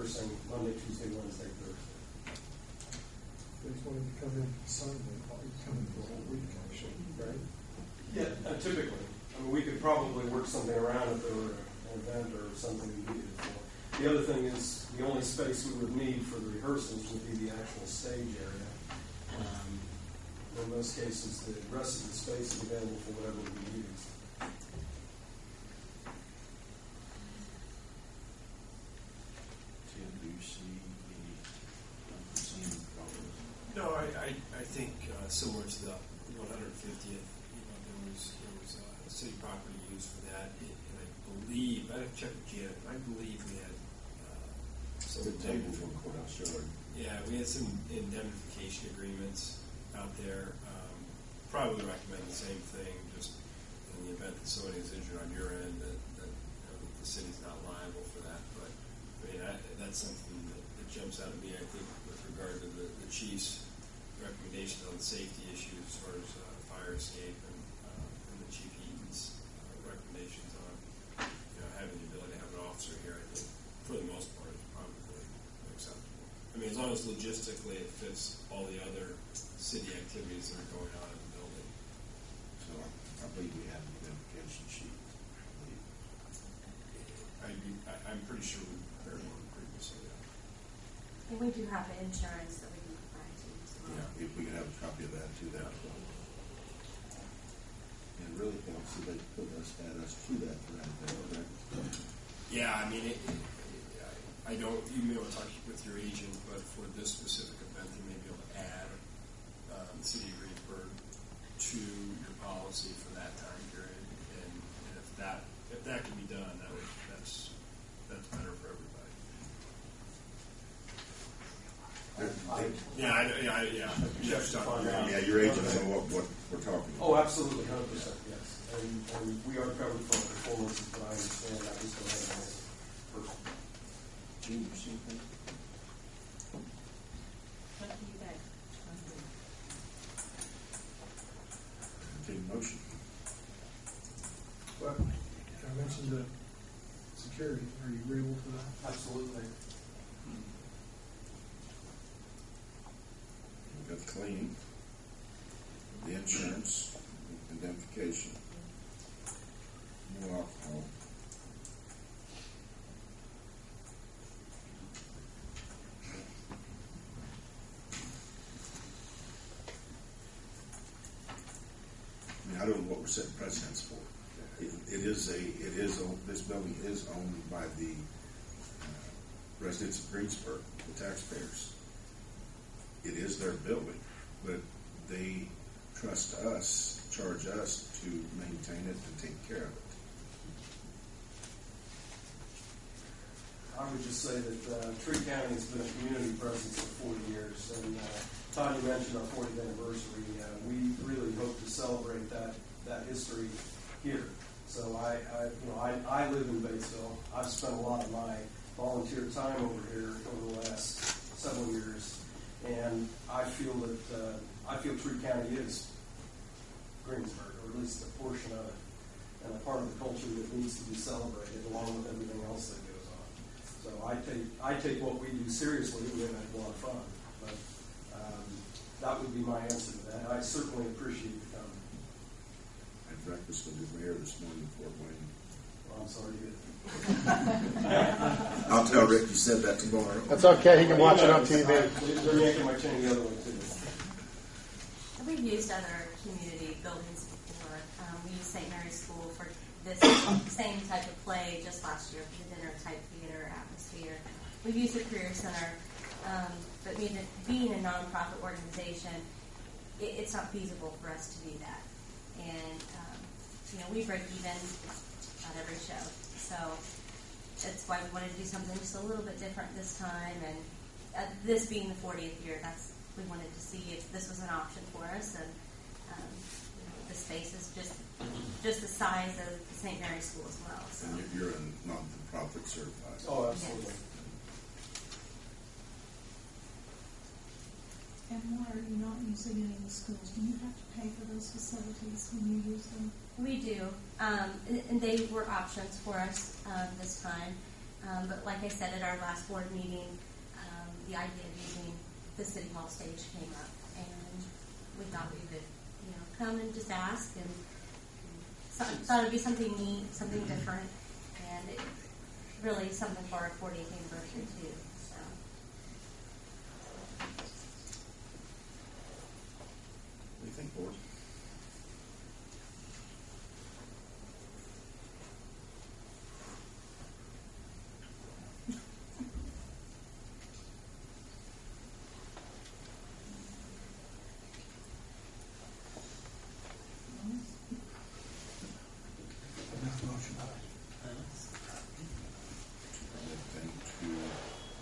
rehearsing Monday, Tuesday, Wednesday, Thursday. They just wanted to come in Sunday, or come in for a whole week, actually, right? Yeah, typically. I mean, we could probably work something around if there were an event or something we needed it for. The other thing is, the only space we would need for the rehearsals would be the actual stage area. In most cases, the rest of the space is available for whatever we use. Tim, do you see any unforeseen problems? No, I think similar to the 150th, there was city property used for that, and I believe, I have to check with Janet, but I believe we had some The table from courthouse yard. Yeah, we had some indemnification agreements out there. Probably recommend the same thing, just in the event that somebody is injured on your end, that the city's not liable for that. But I mean, that's something that jumps out at me, I think, with regard to the chief's recommendations on the safety issues as far as fire escape and the Chief Eaton's recommendations on having the ability to have an officer here. I think for the most part is probably acceptable. I mean, as long as logistically it fits all the other city activities that are going on in the building. So I believe we have an identification sheet. I'm pretty sure we prepared one previously. Yeah. And we do have insurance that we can provide to you as well. Yeah, if we could have a copy of that too, that would help. And really, also they add us to that for that event, correct? Yeah, I mean, I don't. You may want to talk with your agent, but for this specific event, you may be able to add the city of Greensburg to your policy for that time period, and if that can be done, that's better for everybody. Yeah, your agent know what we're talking about. Oh, absolutely, 100%, yes. And we are covered for performances, but I understand that was going to happen first. Gene, you see anything? What do you guys? Take motion. Well, I mentioned the security. Are you agreeable to that? Absolutely. We've got the cleaning, the insurance, indemnification, no alcohol. I mean, I don't know what we're setting precedents for. This building is owned by the residents of Greensburg, the taxpayers. It is their building, but they trust us, charge us to maintain it and take care of it. I would just say that Tree County has been a community presence for 40 years, and Todd, you mentioned our 40th anniversary. We really hope to celebrate that history here. So I live in Batesville. I've spent a lot of my volunteer time over here over the last several years, and I feel that Tree County is Greensburg, or at least a portion of it, and a part of the culture that needs to be celebrated along with everything else that goes on. So I take what we do seriously. We're going to have a lot of fun, but that would be my answer to that. I certainly appreciate you coming. I had breakfast with the mayor this morning before Wayne. Well, I'm sorry to hear that. I'll tell Rick you said that tomorrow. That's okay. He can watch it on TV. They're yanking my chain the other way, too. We've used other community buildings before. We used St. Mary's School for this same type of play just last year for the dinner type theater atmosphere. We've used the Career Center, but being a nonprofit organization, it's not feasible for us to do that. And we break even on every show, so that's why we wanted to do something just a little bit different this time. And this being the 40th year, we wanted to see if this was an option for us. And the space is just the size of the St. Mary's School as well. So. And you're a non-profit certified. Oh, absolutely. Yes. And why are you not using any of the schools? Do you have to pay for those facilities when you use them? We do, and they were options for us this time. But like I said at our last board meeting, the idea of using the City Hall stage came up, and we thought we would, come and just ask, and thought it'd be something neat, something different, and it, really something for our 40th anniversary too. So. What do you think, board?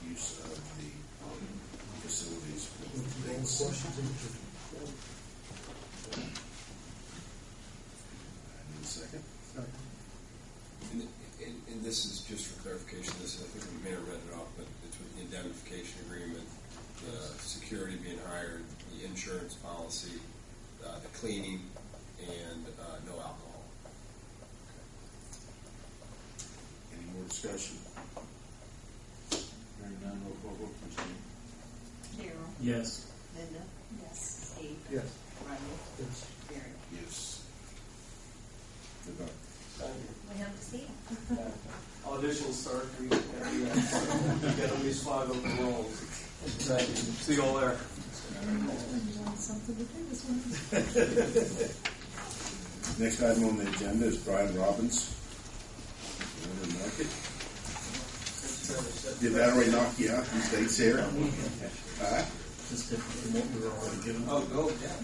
Use of the facilities for the things. I need a second. And this is just for clarification. This, I think we may have read it off, but it's with the indemnification agreement, the security being hired, the insurance policy, the cleaning, and no alcohol. Any more discussion? Hearing none, roll call vote, please, Jane. Carol. Yes. Linda. Yes. Steve. Yes. Ronnie. Yes. Gary. Yes. Good luck. Thank you. We hope to see you. Auditions start, we get at least 5 open roles. Thank you. See you all there. You want something to do this one? Next item on the agenda is Brian Robbins. Winter Market. Did that already knock you out? These dates here? Just different from what we were already given. Oh, yeah.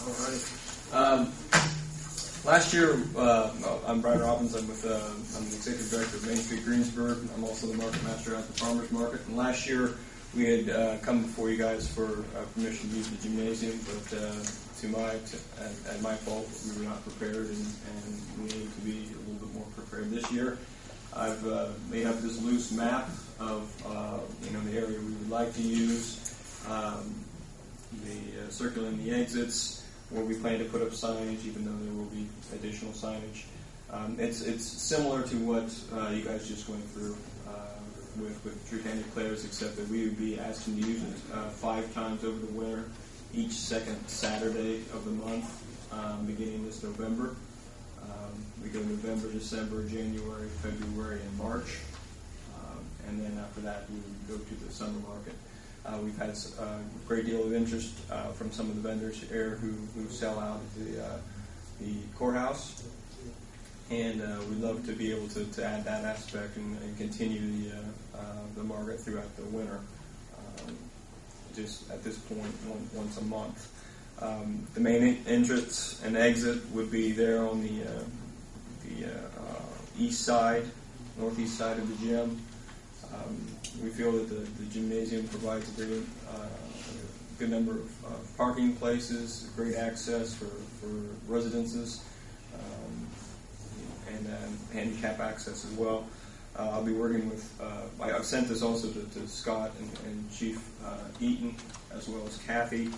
All right. Last year, I'm Brian Robbins. I'm the executive director of Main Street Greensburg. I'm also the market master at the farmers market. And last year, we had come before you guys for permission to use the gymnasium, but at my fault, we were not prepared, and we needed to be a little bit more prepared this year. I've made up this loose map of the area we would like to use, circling the exits, where we plan to put up signage, even though there will be additional signage. It's similar to what you guys just went through with Tree Canyon Players, except that we would be asking to use it 5 times over the winter, each second Saturday of the month, beginning this November. We go November, December, January, February, and March. And then after that, we would go to the summer market. We've had a great deal of interest from some of the vendors here who sell out at the courthouse. And we'd love to be able to add that aspect and continue the market throughout the winter, just at this point, once a month. The main entrance and exit would be there on the east side, northeast side of the gym. We feel that the gymnasium provides a good number of parking places, great access for residences, and handicap access as well. I'll be working with, I've sent this also to Scott and Chief Eaton, as well as Kathy.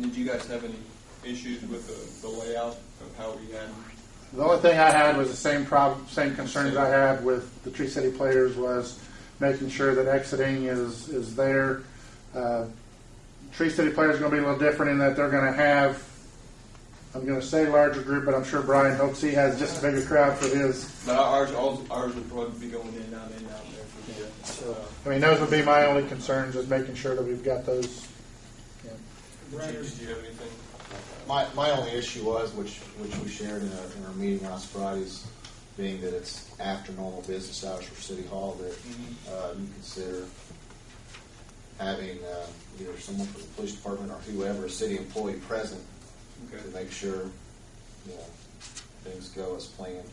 Did you guys have any issues with the layout of how we had? The only thing I had was the same concerns I had with the Tree City Players, was making sure that exiting is there. Tree City Players is going to be a little different in that they're going to have, I'm going to say larger group, but I'm sure Brian hopes he has just a bigger crowd for his. But ours would probably be going in and out there for the. So, I mean, those would be my only concerns, is making sure that we've got those. Yeah. Did you have anything? My only issue was, which we shared in our meeting last Friday's, being that it's after normal business hours for City Hall, that you consider having either someone from the police department or whoever, a city employee present, to make sure things go as planned.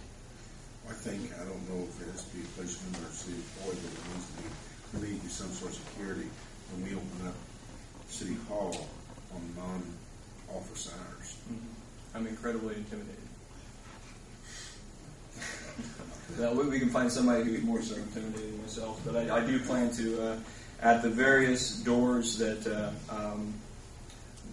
I don't know if it has to be a policeman or a city employee, but it needs to be relieved to some sort of security when we open up City Hall on non-office hours. I'm incredibly intimidated. Well, we can find somebody who's more so intimidated than myself, but I do plan to, at the various doors that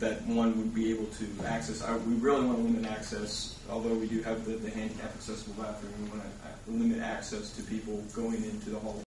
that one would be able to access. We really want to limit access, although we do have the handicap accessible bathroom. We want to limit access to people going into the hall